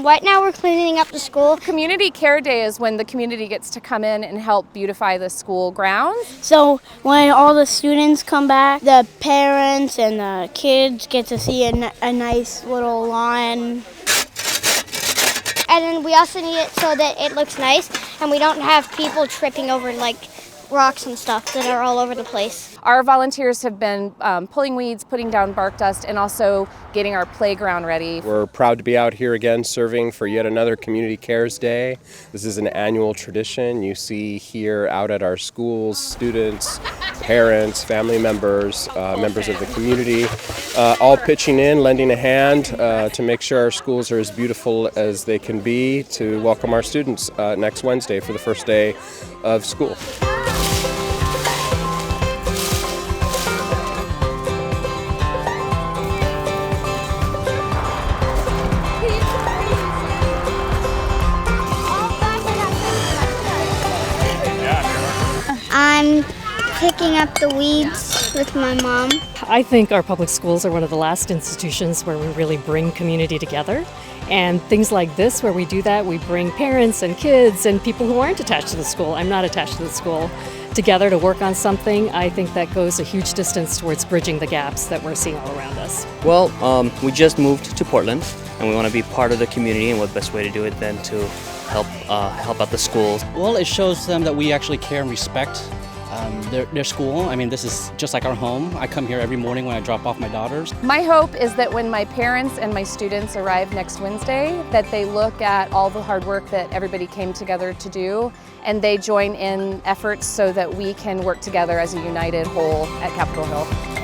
Right now we're cleaning up the school. Community Care Day is when the community gets to come in and help beautify the school grounds. So when all the students come back, the parents and the kids get to see a nice little lawn. And then we also need it so that it looks nice and we don't have people tripping over like rocks and stuff that are all over the place. Our volunteers have been pulling weeds, putting down bark dust, and also getting our playground ready. We're proud to be out here again serving for yet another Community Cares Day. This is an annual tradition. You see here out at our schools, students, parents, family members, members of the community, all pitching in, lending a hand to make sure our schools are as beautiful as they can be to welcome our students next Wednesday for the first day of school. I'm picking up the weeds with my mom. I think our public schools are one of the last institutions where we really bring community together. And things like this, where we do that, we bring parents and kids and people who aren't attached to the school, I'm not attached to the school, together to work on something. I think that goes a huge distance towards bridging the gaps that we're seeing all around us. Well, we just moved to Portland, and we want to be part of the community, and what best way to do it than to help out the schools. Well, it shows them that we actually care and respect their school. I mean, this is just like our home. I come here every morning when I drop off my daughters. My hope is that when my parents and my students arrive next Wednesday, that they look at all the hard work that everybody came together to do, and they join in efforts so that we can work together as a united whole at Capitol Hill.